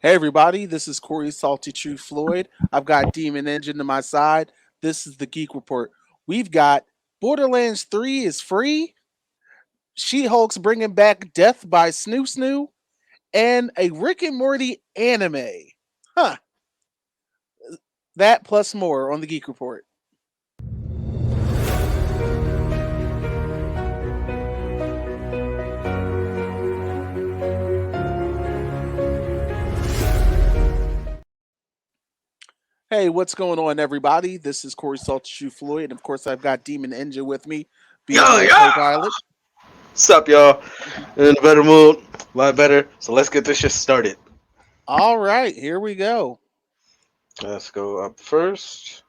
Hey everybody, this is Corey Salty True Floyd. I've got Demon Engine to my side. This is the Geek Report. We've got Borderlands 3 is free, SheHulk's bringing back Death by Snoo Snoo, and a Rick and Morty anime. Huh, that plus more on the Geek Report. Hey, what's going on everybody? This is Corey Salty True Floyd, and of course I've got Demon Engine with me, being Yo, my yo! co-pilot. What's up, y'all? In a better mood, a lot better. So let's get this shit started. All right, here we go. Let's go up first.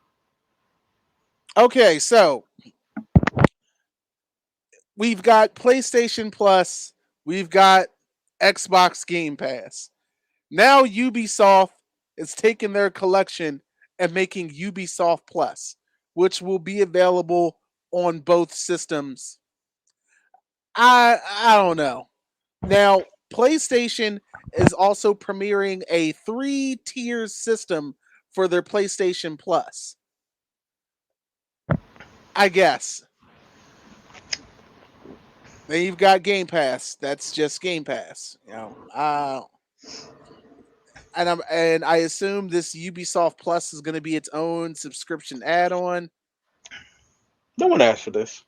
Okay, so we've got PlayStation Plus, we've got Xbox Game Pass. Now Ubisoft is taking their collection and making Ubisoft Plus, which will be available on both systems. I don't know. Now PlayStation is also premiering a 3-tier system for their PlayStation Plus. I guess. Then you've got Game Pass. That's just Game Pass. And I assume this Ubisoft Plus is going to be its own subscription add-on. No one asked for this.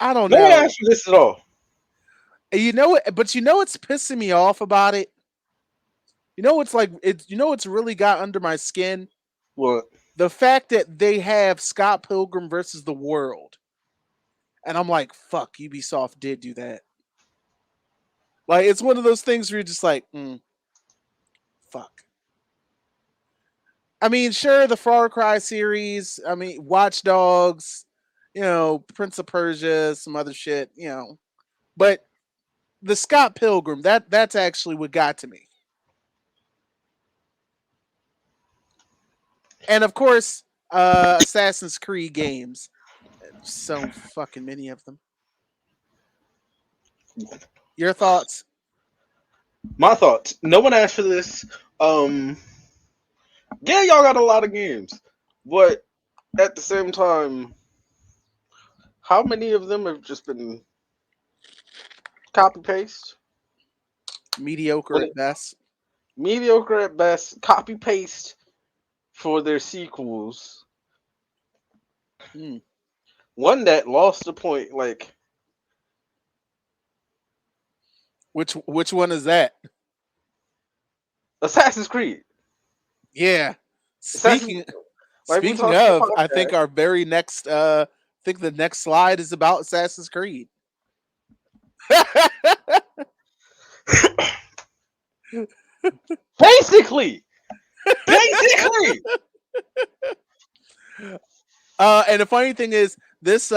I don't No one know. asked for this at all. You know it, but you know what's pissing me off about it? You know what's like it you know what's really got under my skin? What? The fact that they have Scott Pilgrim versus the World. And I'm like, fuck, Ubisoft did do that. Like it's one of those things where you're just like, fuck. I mean, sure, the Far Cry series. I mean, Watch Dogs. Prince of Persia, some other shit. But the Scott Pilgrim. That's actually what got to me. And of course, Assassin's Creed games. So fucking many of them. Your thoughts? My thoughts. No one asked for this. Um, yeah, y'all got a lot of games, but at the same time, how many of them have just been copy paste? Mediocre When at best. mediocre at best, copy paste for their sequels. Hmm. One that lost the point, like Which one is that? Assassin's Creed. Yeah. Assassin's Speaking like we speaking talked in the of, I think podcast. our very next I think the next slide is about Assassin's Creed. Basically, basically. And the funny thing is, this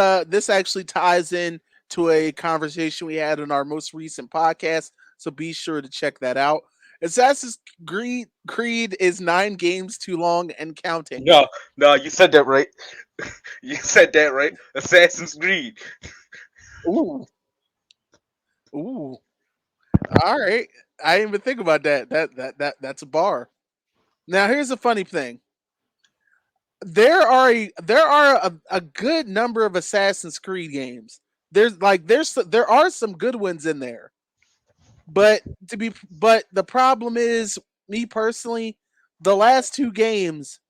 actually ties in to a conversation we had on our most recent podcast. So be sure to check that out. Assassin's Creed is 9 games too long and counting. No, no, you said that right. You said that right. Assassin's Creed. Ooh, ooh. All right. I didn't even think about that. That's a bar. Now here's the funny thing. There are a good number of Assassin's Creed games. There are some good ones in there. But the problem is, me personally, the last 2 games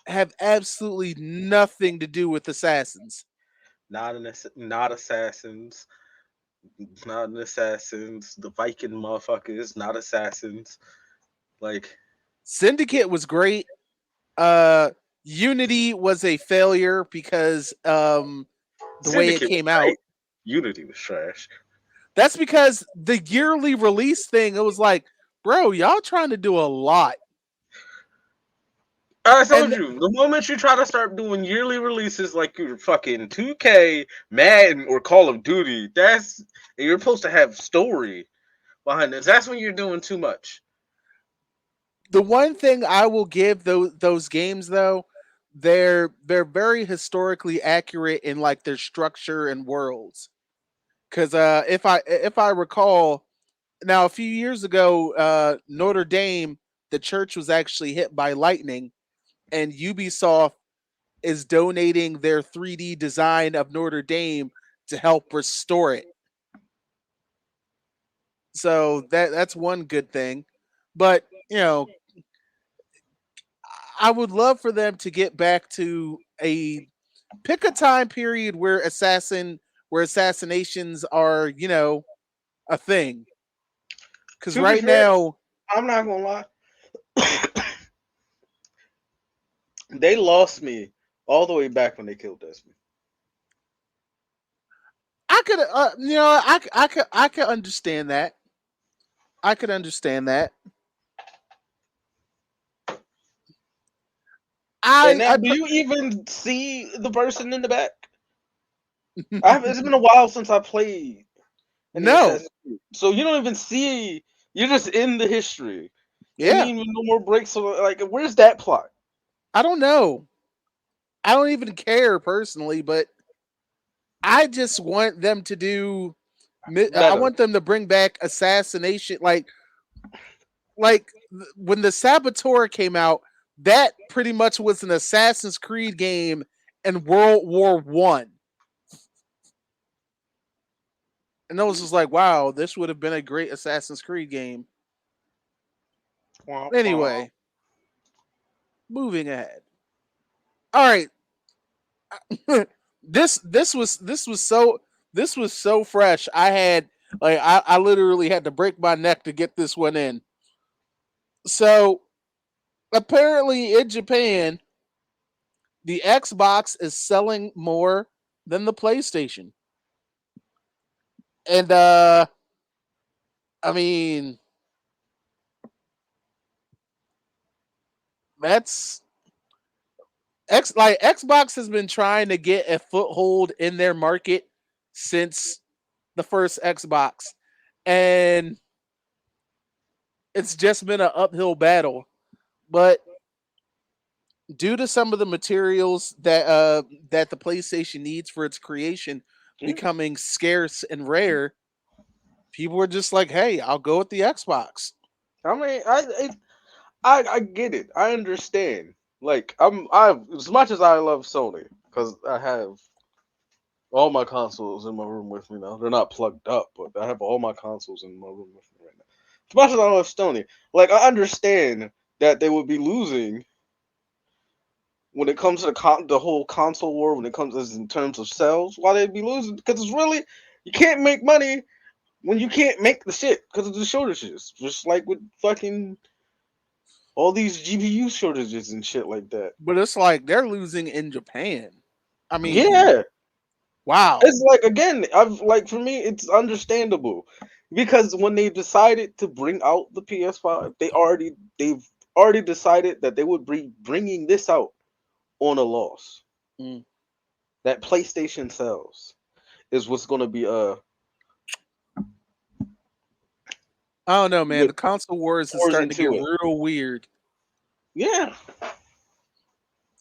have absolutely nothing to do with assassins. Not assassins. Not an assassins. The Viking motherfuckers. Not assassins. Like Syndicate was great. Uh Unity was a failure because the way it Syndicate was came out. great. Unity was trash. That's because the yearly release thing, it was like, bro, y'all trying to do a lot. I told And you, the moment you try to start doing yearly releases like your fucking 2K, Madden, or Call of Duty, and you're supposed to have story behind this. That's when you're doing too much. the one thing I will give those games though, they're very historically accurate in their structure and worlds. Because if I recall, Now, a few years ago, Notre Dame, the church was actually hit by lightning, and Ubisoft is donating their 3D design of Notre Dame to help restore it. So that's one good thing. But, I would love for them to get back to a pick a time period where assassinations are, a thing. Cuz To be right fair, now, I'm not gonna lie. They lost me all the way back when they killed Desmond. I could I could understand that. I could understand that. And I now, I do you even see the person in the back? It's been a while since I played any no. Assassin's Creed, so you don't even see. You're just in the history, and Yeah. even no more breaks. So, like, where's that plot? I don't know. I don't even care personally, but I just want them to do. I Better. want them to bring back assassination, when the Saboteur came out. That pretty much was an Assassin's Creed game in World War I, and I was just like, wow, this would have been a great Assassin's Creed game. Womp womp. Anyway, moving ahead. All right, this was so fresh. I literally had to break my neck to get this one in. So apparently in Japan, the Xbox is selling more than the PlayStation. And I mean, that's Xbox has been trying to get a foothold in their market since the first Xbox. And it's just been an uphill battle. But due to some of the materials that the PlayStation needs for its creation Yeah. becoming scarce and rare, people were just like, "Hey, I'll go with the Xbox." I mean, I get it. I understand. Like, I as much as I love Sony because I have all my consoles in my room with me now. They're not plugged up, but I have all my consoles in my room with me right now. As much as I love Sony, like, I understand that they would be losing when it comes to the whole console war. When it comes as in terms of sales, why they'd be losing because it's really you can't make money when you can't make the shit because of the shortages. Just like with fucking all these GPU shortages and shit like that. But it's like they're losing in Japan. I mean, Yeah, wow. it's like again, I've like for me, it's understandable because when they decided to bring out the PS5, they've already decided that they would be bringing this out on a loss. Mm. That PlayStation sales is what's going to be I don't know, man. what The console wars is pours starting to get into it. real weird Yeah,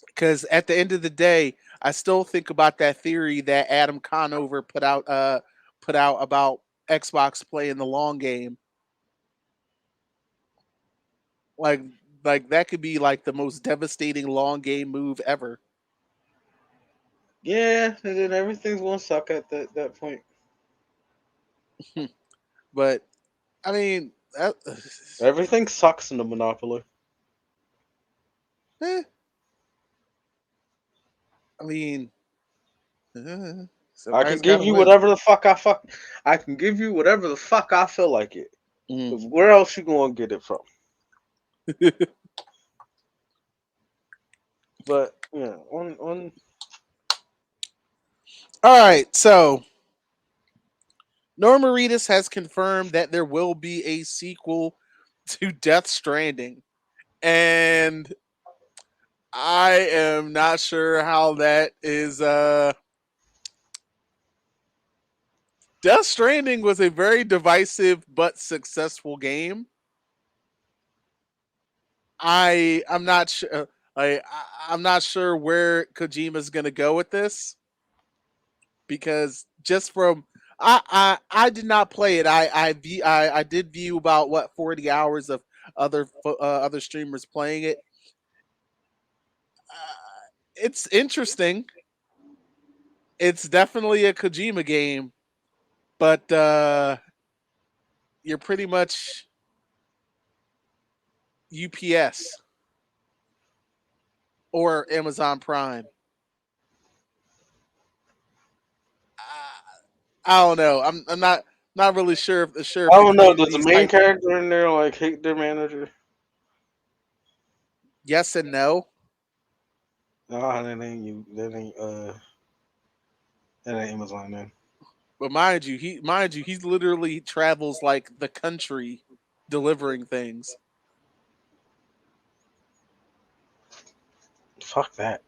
because at the end of the day, I still think about that theory that Adam Conover put out about Xbox playing the long game. Like like that could be like the most devastating long game move ever. yeah, and then everything's going to suck at that point. But I mean, Everything sucks in the monopoly. eh, I mean, I can somebody's got give to you win. whatever the fuck I can give you whatever the fuck I feel like it. Mm. 'Cause where else you gonna get it from? But yeah, on All right, so Norma Reedus has confirmed that there will be a sequel to Death Stranding, and I am not sure how that is. Death Stranding was a very divisive but successful game. I'm not sure. I'm not sure where Kojima's going to go with this because just from I did not play it. I did view about what 40 hours of other streamers playing it. It's interesting. It's definitely a Kojima game, but you're pretty much UPS or Amazon Prime. I don't know. I'm not really sure I if don't know. Does the these main type of character in there like hate their manager? yes and no. Nah, that ain't you. That ain't Amazon then. But mind you, he literally travels like the country delivering things. Fuck that.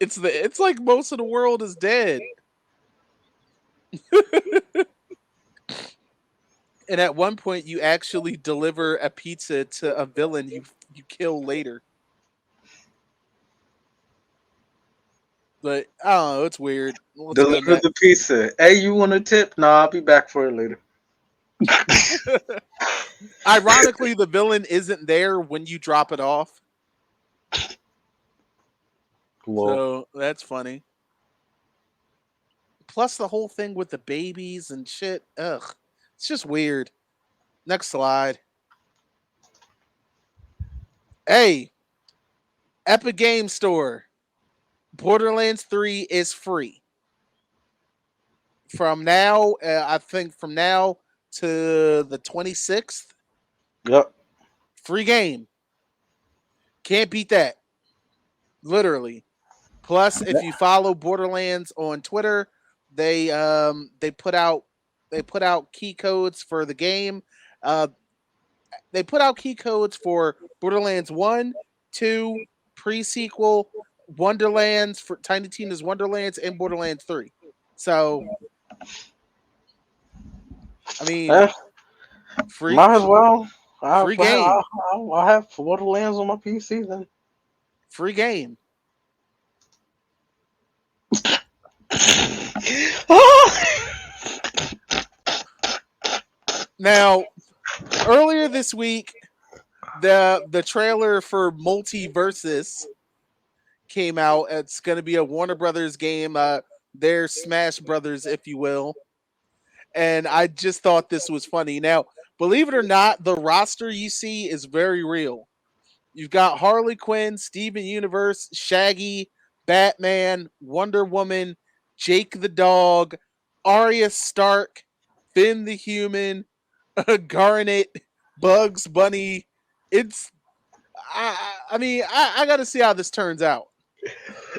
It's like most of the world is dead. And at one point you actually deliver a pizza to a villain you kill later. But I don't know, it's weird. Let's go Deliver next. the pizza. Hey, you want a tip? Nah, I'll be back for it later. Ironically, the villain isn't there when you drop it off. Lol. So that's funny. Plus the whole thing with the babies and shit. Ugh. It's just weird. Next slide. Hey, Epic Game Store. Borderlands 3 is free. From now, I think from now to the 26th, Yep. free game. Can't beat that. Literally. Plus, if you follow Borderlands on Twitter, they put out key codes for the game. Uh, they put out key codes for Borderlands 1, 2, pre-sequel, Wonderlands for Tiny Tina's Wonderlands and Borderlands 3. So, I mean, Eh, free might as well. free game. I have Borderlands on my PC then. Free game. Now, earlier this week, the trailer for Multiverses came out. It's going to be a Warner Brothers game. Their Smash Brothers, if you will. And I just thought this was funny. Now, believe it or not, the roster you see is very real. You've got Harley Quinn, Steven Universe, Shaggy, Batman, Wonder Woman, Jake the dog, Arya Stark, Finn the human, Garnet, Bugs Bunny. It's I mean I got to see how this turns out.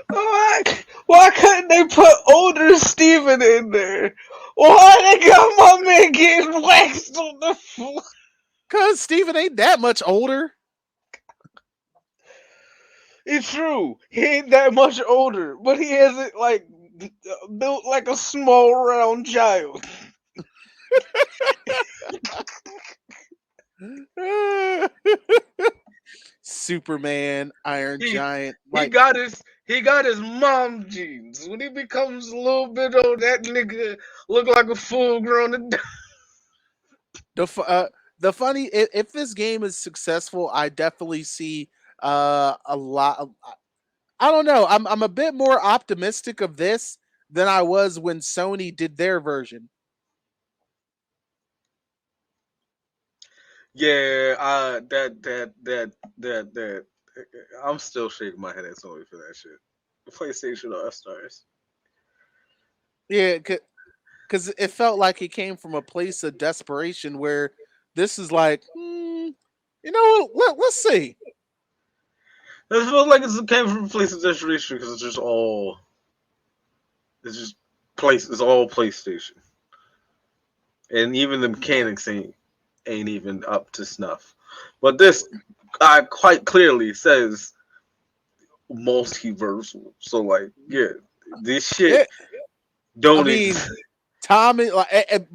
Why couldn't they put older Steven in there? Why they got my man getting waxed on the floor? Cause Steven ain't that much older. It's true. He ain't that much older, but he hasn't like built like a small round child. Superman, Iron He Giant, he like got his he got his mom genes. When he becomes a little bit old, that nigga look like a full grown adult. the the funny if this game is successful, I definitely see a lot. I don't know. I'm a bit more optimistic of this than I was when Sony did their version. Yeah, that. I'm still shaking my head at Sony for that shit. PlayStation All Stars. Yeah, because it felt like it came from a place of desperation where this is like, you know, let's see. It feels like it came from a place of desperation because it's just it's all PlayStation, and even the mechanics ain't even up to snuff. But this, quite clearly says multiversal. So like, yeah, this shit Yeah, I don't mean, exist.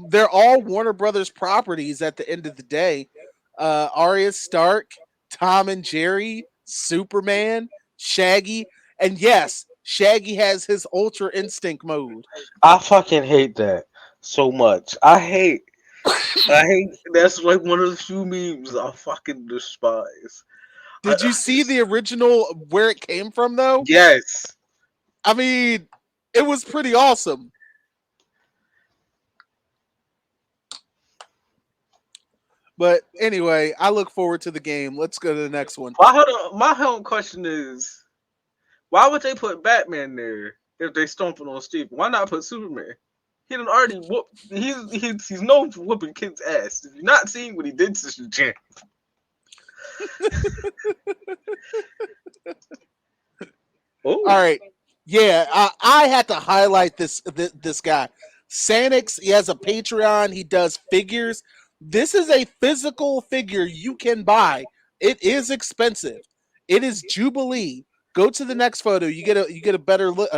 they're all Warner Brothers properties at the end of the day. Arya Stark, Tom and Jerry, Superman, Shaggy, and yes, Shaggy has his Ultra Instinct mode. I fucking hate that. so much. I hate. That's like one of the few memes I fucking despise. Did you see the original where it came from though? Yes. I mean, it was pretty awesome. But anyway, I look forward to the game. Let's go to the next one. My whole question is, why would they put Batman there if they stomping on Steve? Why not put Superman? He done already whoop. He's known for whooping kids' ass. If you're not seeing what he did to Shazam, All oh, right. Yeah, I had to highlight this guy. Sanix, he has a Patreon. He does figures. This is a physical figure you can buy. It is expensive. It is Jubilee. Go to the next photo. You get a better look.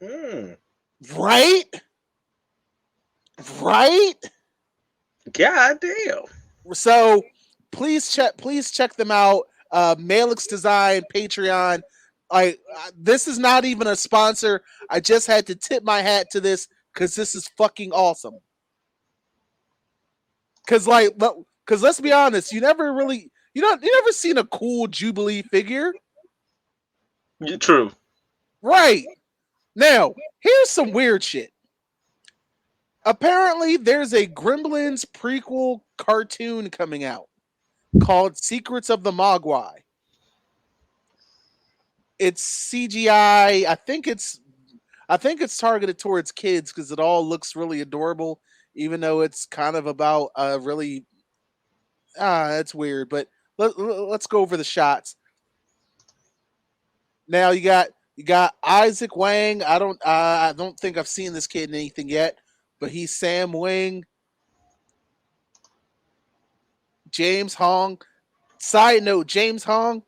mm, Right, right. god damn. So please check them out. Malix Design Patreon. This is not even a sponsor. I just had to tip my hat to this because this is fucking awesome. Because let's be honest, you never seen a cool Jubilee figure, True. right? Now here's some weird shit. Apparently, there's a Gremlins prequel cartoon coming out called Secrets of the Mogwai. It's CGI. I think it's targeted towards kids because it all looks really adorable, even though it's kind of about really it's weird. But let's go over the shots. Now you got Isaac Wang. I don't think I've seen this kid in anything yet, but he's Sam Wing, James Hong. Side note, James Hong,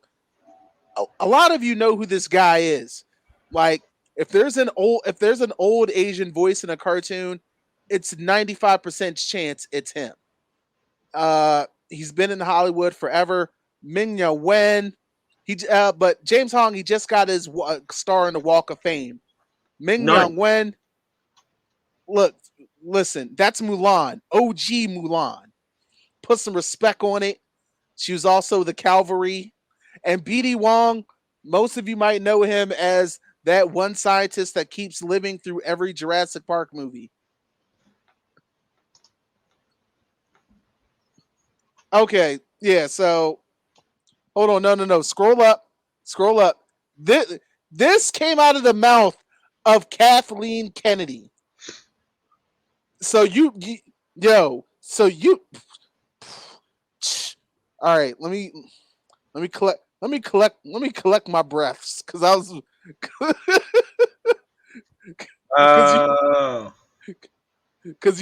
a lot of you know who this guy is. Like if there's an old Asian voice in a cartoon, it's 95% chance it's him. He's been in Hollywood forever. Ming-Na Wen. But James Hong, he just got his star in the Walk of Fame. Ming None. Young Wen, look, listen, that's Mulan, OG Mulan. Put some respect on it. She was also the Cavalry. And BD Wong, most of you might know him as that one scientist that keeps living through every Jurassic Park movie. Okay, yeah, so hold on, no. Scroll up. Scroll up. This came out of the mouth of Kathleen Kennedy. So so you all right, let me collect my breaths cuz I was cuz you Oh. cuz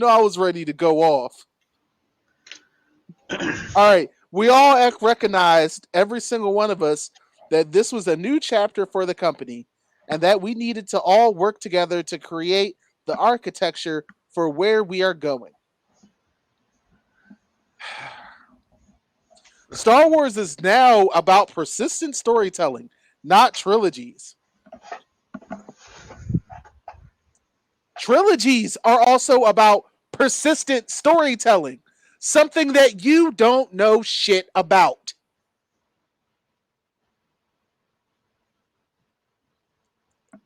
I was ready to go off. All right, we all recognized, every single one of us, that this was a new chapter for the company and that we needed to all work together to create the architecture for where we are going. Star Wars is now about persistent storytelling, not trilogies. Trilogies are also about persistent storytelling, something that you don't know shit about.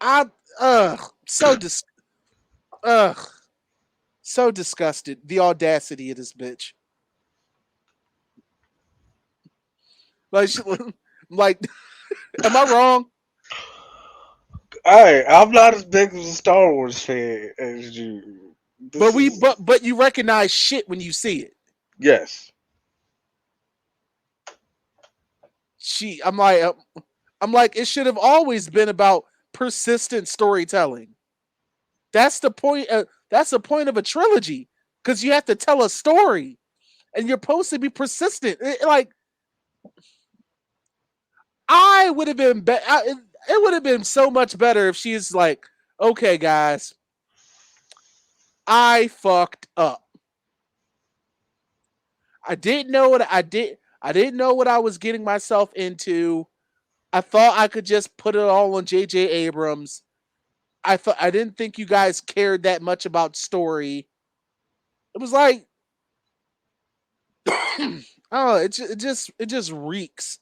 I ugh so dis ugh so disgusted. The audacity of this bitch. Like, like, am I wrong? I'm not as big of a Star Wars fan as you. But This is you recognize shit when you see it. yes. She, I'm like, it should have always been about persistent storytelling. That's the point. That's the point of a trilogy, because you have to tell a story, and you're supposed to be persistent. Like, I would have been, it would have been so much better if she's like, okay, guys, I fucked up. I didn't know what I did. I didn't know what I was getting myself into. I thought I could just put it all on J.J. Abrams. I didn't think you guys cared that much about story. It was like, oh, it just reeks.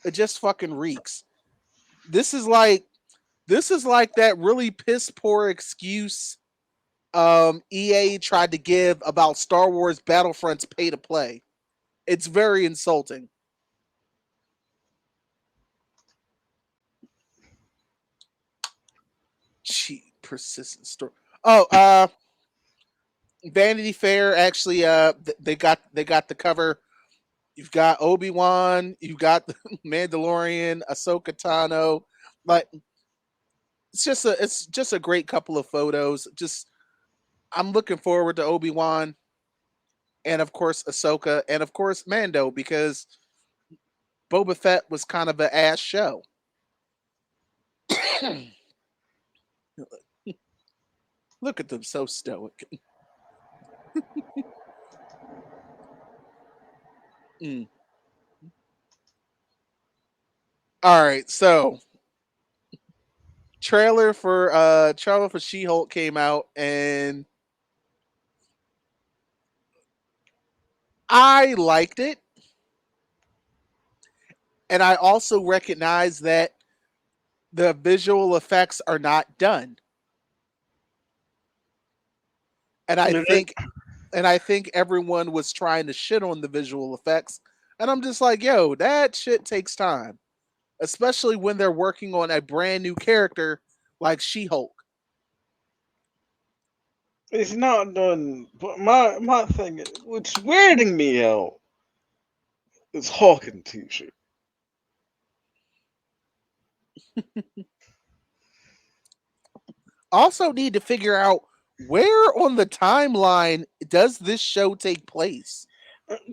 It just fucking reeks. This is like this is like that really piss poor excuse EA tried to give about Star Wars Battlefront's pay to play. It's very insulting. Cheap persistent story. Oh, Vanity Fair actually they got the cover. You've got Obi-Wan, you've got the Mandalorian, Ahsoka Tano. Like it's just a great couple of photos. Just I'm looking forward to Obi-Wan and of course Ahsoka and of course Mando because Boba Fett was kind of an ass show. Look at them so stoic. Mm. All right, so trailer for She-Hulk came out and I liked it and I also recognize that the visual effects are not done. And I think everyone was trying to shit on the visual effects and I'm just like, "Yo, that shit takes time." Especially when they're working on a brand new character like She-Hulk. It's not done. But my thing, what's weirding me out is Hawking T-shirt. Also need to figure out where on the timeline does this show take place?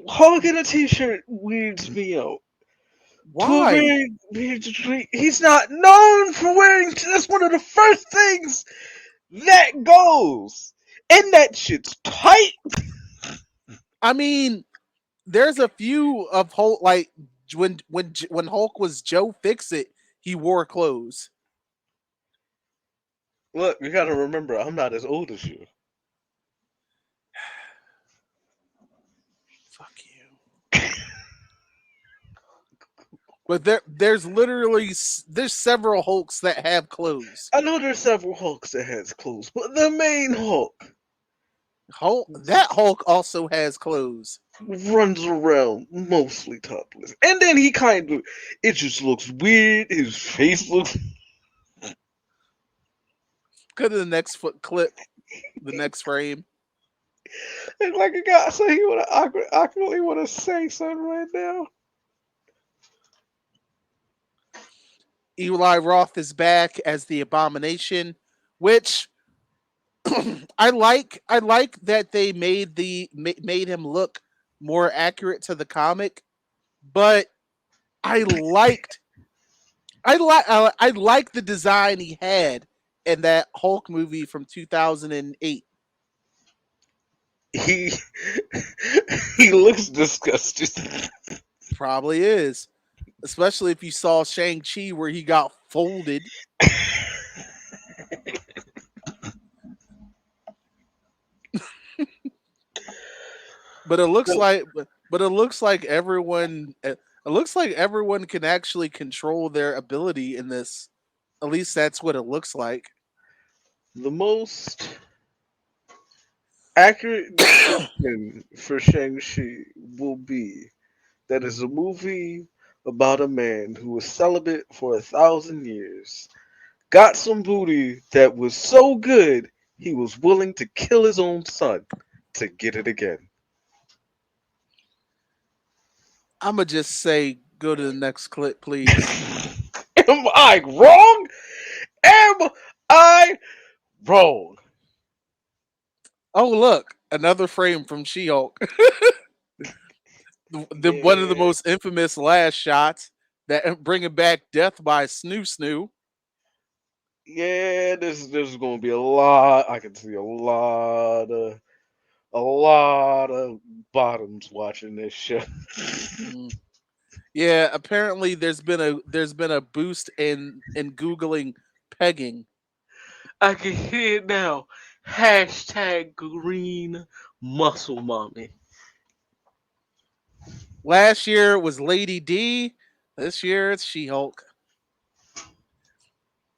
Hawking a T-shirt weirds me out. For Why? wearing, he's not known for wearing. That's one of the first things that goes, and that shit's tight. I mean, there's a few of Hulk like when Hulk was Joe Fix It, he wore clothes. Look, you gotta remember, I'm not as old as you. Fuck you. But there's several Hulks that have clothes. I know there's several Hulks that has clothes, but the main Hulk Hulk also has clothes. runs around mostly topless. And then he kind of, it just looks weird. His face looks, Go to the next foot clip, the next frame. it's like a guy, so he would awkwardly want to say something right now. Eli Roth is back as the Abomination, which I like that they made him look more accurate to the comic, but I liked I like the design he had in that Hulk movie from 2008. He, he looks disgusted. Probably is, especially if you saw Shang-Chi where he got folded. But it looks So, like but it looks like everyone can actually control their ability in this. At least that's what it looks like. the most accurate description for Shang-Chi will be that is a movie about a man who was celibate for 1,000 years, got some booty that was so good he was willing to kill his own son to get it again. I'ma just say go to the next clip, please. Am I wrong? Am I wrong? Oh look, another frame from She-Hulk. The one of the Yeah, most infamous last shots that bringing back death by Snoo Snoo. yeah. This is gonna be a lot. I can see a lot of bottoms watching this show. Mm. Yeah, apparently there's been a boost in googling pegging. I can hear it now. Hashtag green muscle mommy. Last year was Lady D. This year it's She-Hulk.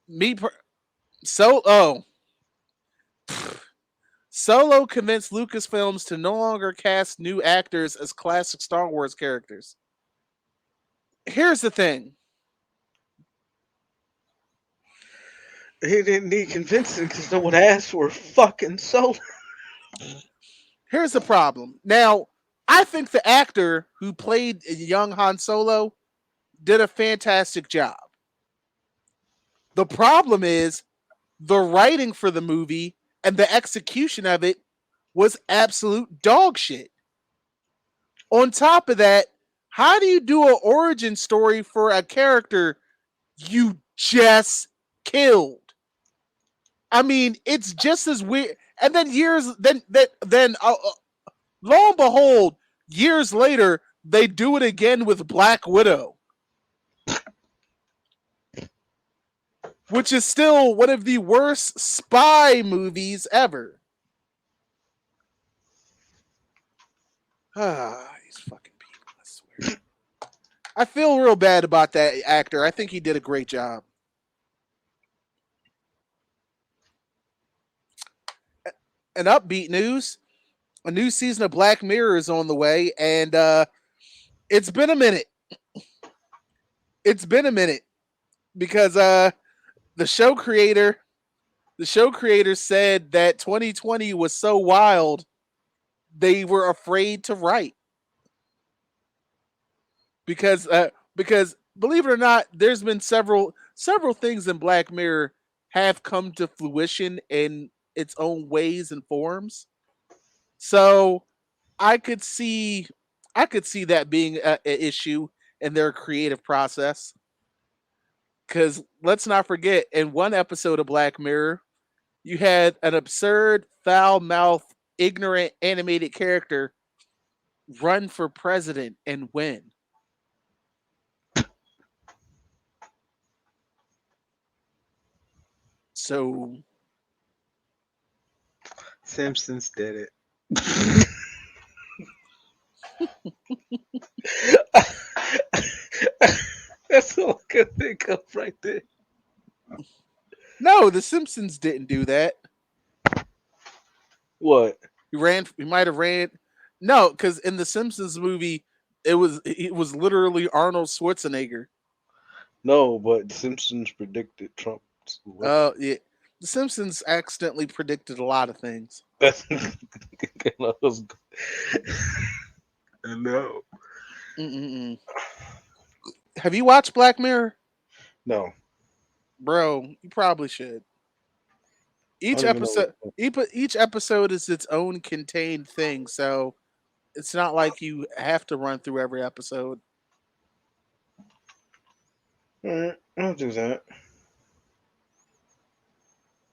Me per- so oh Solo convinced Lucasfilms to no longer cast new actors as classic Star Wars characters. Here's the thing. He didn't need convincing because no one asked for a fucking solo. Here's the problem. Now, I think the actor who played young Han Solo did a fantastic job. The problem is the writing for the movie and the execution of it was absolute dog shit. On top of that, how do you do an origin story for a character you just killed? I mean, it's just as weird. And then lo and behold, years later, they do it again with Black Widow, which is still one of the worst spy movies ever. These fucking people, I swear. I feel real bad about that actor. I think he did a great job. And upbeat news, a new season of Black Mirror is on the way, and it's been a minute. It's been a minute because the show creator the show creator said that 2020 was so wild they were afraid to write because believe it or not, there's been several things in Black Mirror have come to fruition in its own ways and forms. So I could see I could see that being a issue in their creative process. Because let's not forget, in one episode of Black Mirror, you had an absurd, foul mouthed, ignorant animated character run for president and win. So, Simpsons did it. That's all I can think of right there. no, The Simpsons didn't do that. What? He might have ran. No, because in the Simpsons movie, it was literally Arnold Schwarzenegger. No, but Simpsons predicted Trump's election. Yeah, the Simpsons accidentally predicted a lot of things. That's I was- I know. Mm-mm-mm. Have you watched Black Mirror, No, bro? You probably should. I Each don't even know. episode, each episode is its own contained thing, so it's not like you have to run through every episode. Alright, I'll do that.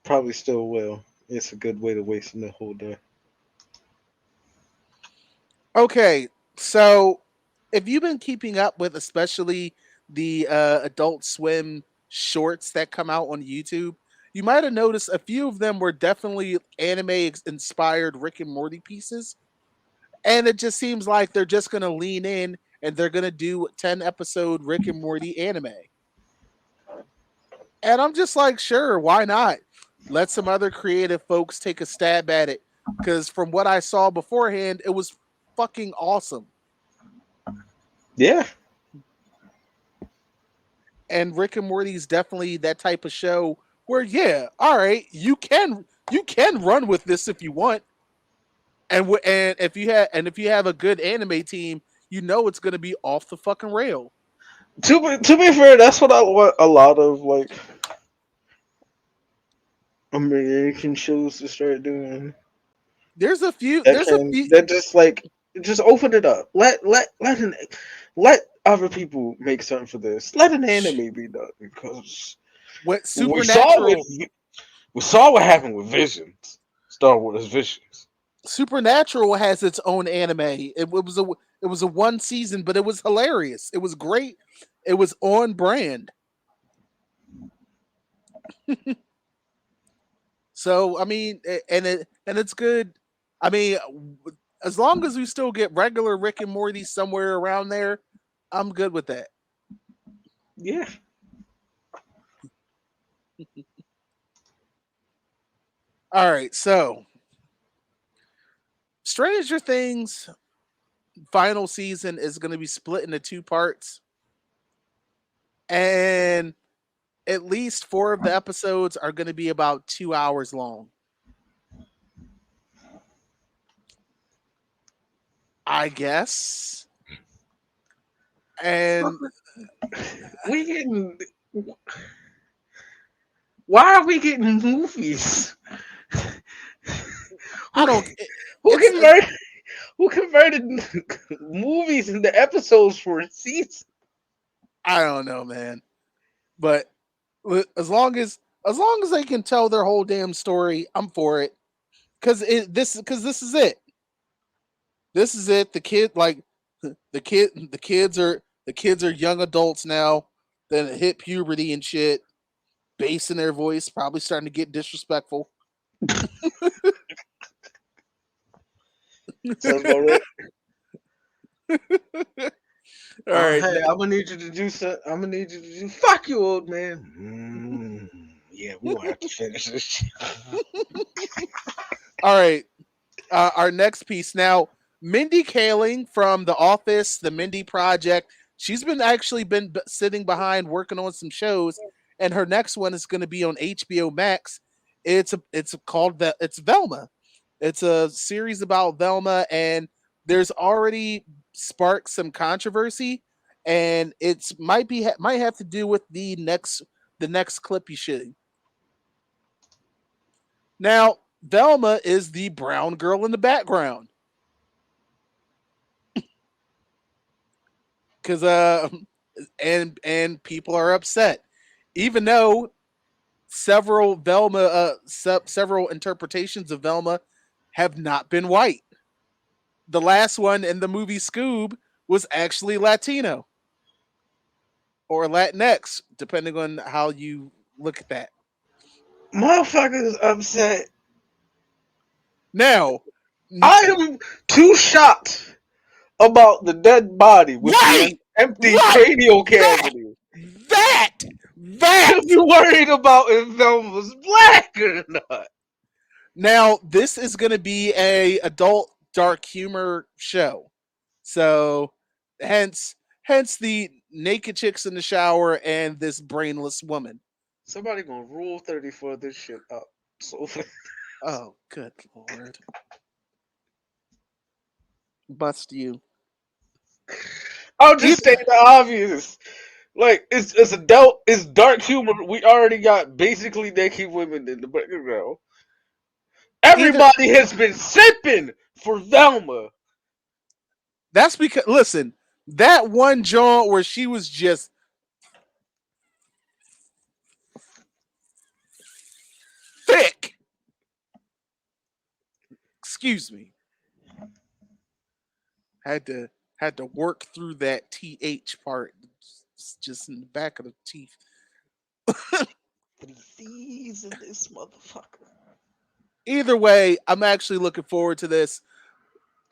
Probably still will. It's a good way to waste the whole day. Okay, so if you've been keeping up with, especially the Adult Swim shorts that come out on YouTube, you might have noticed a few of them were definitely anime inspired Rick and Morty pieces, and it just seems like they're just gonna lean in and they're gonna do 10-episode Rick and Morty anime. And I'm just like, sure, why not? Let some other creative folks take a stab at it. Because from what I saw beforehand, it was fucking awesome. Yeah, And Rick and Morty is definitely that type of show where, yeah, all right, you can run with this if you want, and if you have a good anime team, you know it's gonna be off the fucking rail. to be fair, that's what I want a lot of like American shows to start doing. There's a few. That There's a can few. that just open it up. Let other people make something for this. Let an anime be done because What we saw what Supernatural we saw what happened with Visions, Star Wars Visions. Supernatural has its own anime. It was a one season, but it was hilarious. It was great. It was on brand. So I mean, and it's good. I mean, as long as we still get regular Rick and Morty somewhere around there, I'm good with that. Yeah. All right, so Stranger Things final season is going to be split into two parts, and at least four of the episodes are going to be about 2 hours long. I guess. And We getting why are we getting movies? I Who don't. who It's converted who converted movies into episodes for a season? I don't know, man. But as long as they can tell their whole damn story, I'm for it. Because this is it. This is it. The kids are young adults now. Then hit puberty and shit. Bass in their voice, probably starting to get disrespectful. Sounds about right. All right, Hey, I'm gonna need you to do so. I'm gonna need you to do. Fuck you, old man. Yeah, we gonna have to finish this shit. all right. Our next piece now. Mindy Kaling from The Office, The Mindy Project. She's been sitting behind working on some shows, and her next one is going to be on HBO Max. It's Velma. It's a series about Velma, and there's already sparked some controversy, and might have to do with the next clip you should. Now, Velma is the brown girl in the background because and people are upset, even though several interpretations of Velma have not been white. The last one in the movie Scoob was actually Latino or Latinx, depending on how you look at that. Motherfuckers upset. Now, I am too shocked about the dead body with the right, empty right, cranial that, cavity. that, that. To be worried about if Velma's black or not. Now, this is going to be a adult dark humor show. So, hence the naked chicks in the shower and this brainless woman. Somebody gonna rule 30 for this shit up. So Oh, good lord. Bust you. I'll just Either, state the obvious. Like it's adult, it's dark humor. We already got basically naked women in the background. either Everybody has been sipping for Velma. that's because listen, that one joint where she was just thick. Excuse me. Had to had to work through that th part just in the back of the teeth. 3 C's in this motherfucker. Either way, I'm actually looking forward to this.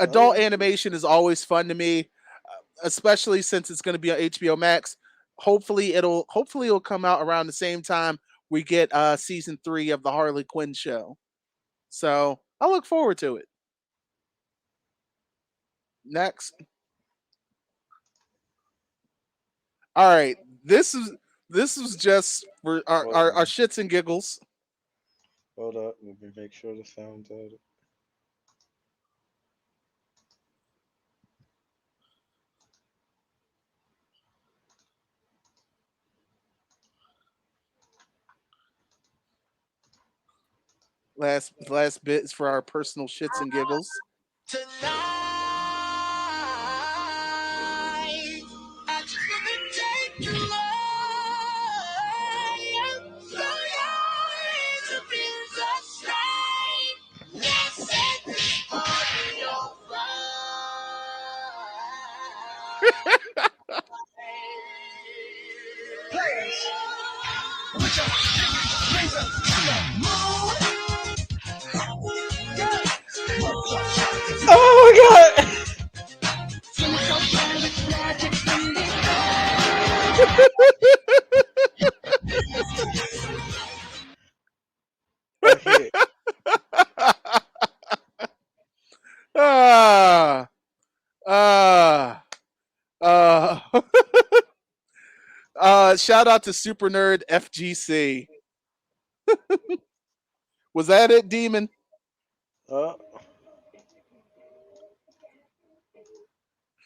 Oh yeah. Adult animation is always fun to me, especially since it's going to be on HBO Max. Hopefully it'll come out around the same time we get season 3 of the Harley Quinn show. So I look forward to it. Next, all right, this is just for Hold our on. shits and giggles. Hold up. Let me make sure the sound's out. Last bit is for our personal shits and giggles. Tonight, I just wanna take you high. So yours to be so straight. Yes, it's on your flight. Players, put your hands to the moon. Ah, ah, uh, shout out to Super Nerd FGC. Was that it, Demon? Uh,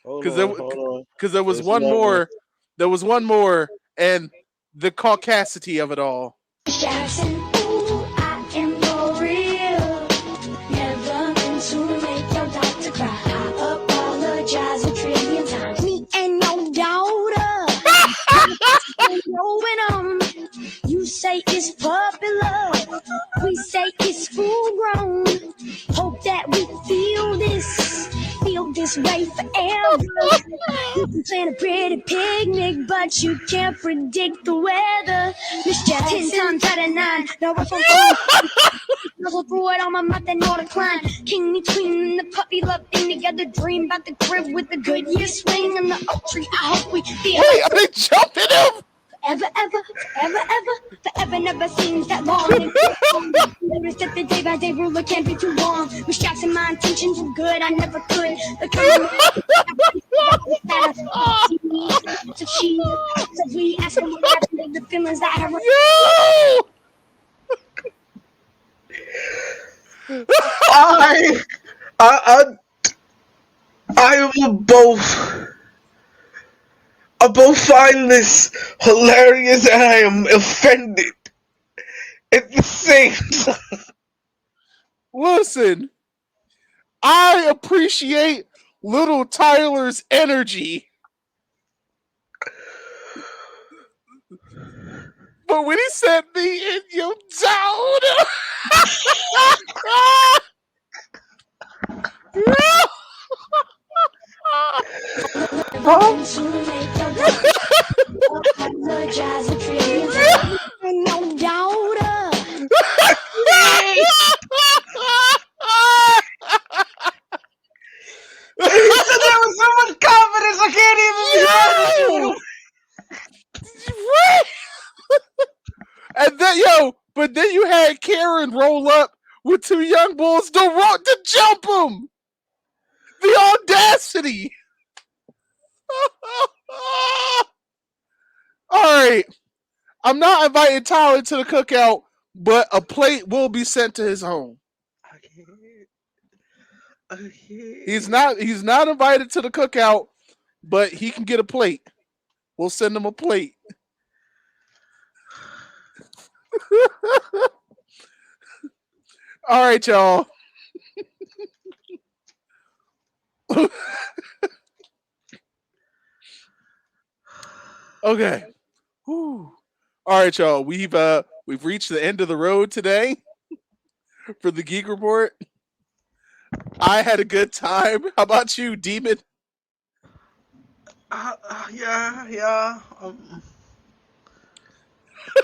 hold Because there, on, hold on. because there was It's one loading. more. There was one more, and the caucasity of it all. Jackson, ooh, I am for real. Never meant to make your doctor cry. I apologize a trillion times. Me and your daughter. Going on. You say it's popular. We say it's full grown. Hope that we feel this way forever. You can plan a pretty picnic, but you can't predict the weather. Miss Jackson, 10 times out of 9. No, we're from I'll throw it on my mouth and all the climb. King and queen and the puppy love thing together. Dream about the crib with the good year swing and the oak tree. I hope we feel Wait, are they jumping him? forever never seems that long. Notice that the day by day ruler can't be too long. Miss Jackson, my intentions were good, I never could. The kind of so she so we asked him what happened to the feelings that have Yo! I, I, I will both. I both find this hilarious and I am offended at the same time. Listen, I appreciate little Tyler's energy. But when he said me in your down, apologize a trillion times. No daughter. He said there was so much confidence I can't even be honest with him. And then but then you had Karen roll up with two young bulls to jump him. The audacity. All right, I'm not inviting Tyler to the cookout, but a plate will be sent to his home. I can't. I can't. He's not invited to the cookout, but he can get a plate. We'll send him a plate. All right, y'all. Okay. Whew. All right, y'all. We've reached the end of the road today for the Geek Report. I had a good time. How about you, Demon? Yeah.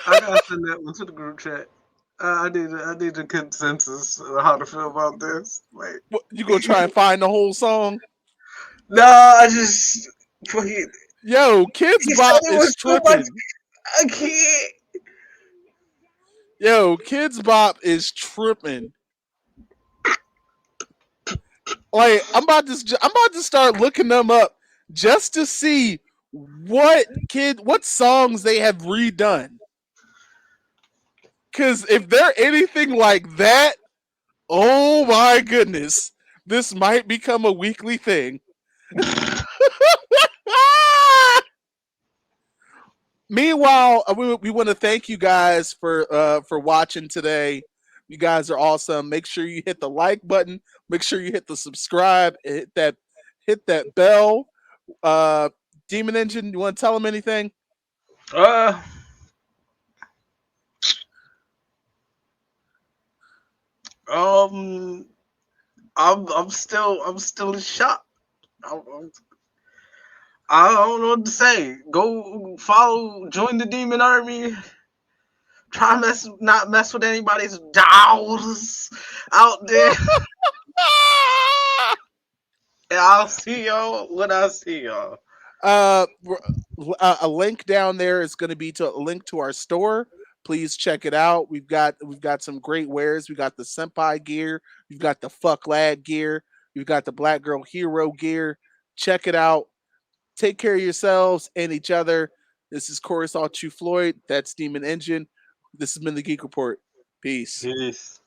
I gotta send that one to the group chat. I need a consensus on how to feel about this. Like, What, you gonna try and find the whole song? no, I just fucking. Yo, Kids He said Bop it is was too much. tripping. I can't. Yo, Kids Bop is tripping. Like I'm about to start looking them up just to see what songs they have redone. Cause if they're anything like that, oh my goodness, this might become a weekly thing. Meanwhile, we want to thank you guys for watching today. You guys are awesome. Make sure you hit the like button. Make sure you hit the subscribe. Hit that bell. Uh, Demon Engine, you want to tell them anything? Uh, um, I'm still in shock. I'm, I don't know what to say. Go follow, join the Demon Army. Try not mess with anybody's dolls out there. And I'll see y'all when I see y'all. Uh, a link down there is going to be to a link to our store. Please check it out. We've got some great wares. We got the senpai gear. We've got the fuck lad gear. We've got the Black Girl Hero gear. Check it out. Take care of yourselves and each other. This is Corey Saltu Floyd. That's Demon Engine. This has been the Geek Report. Peace. Peace.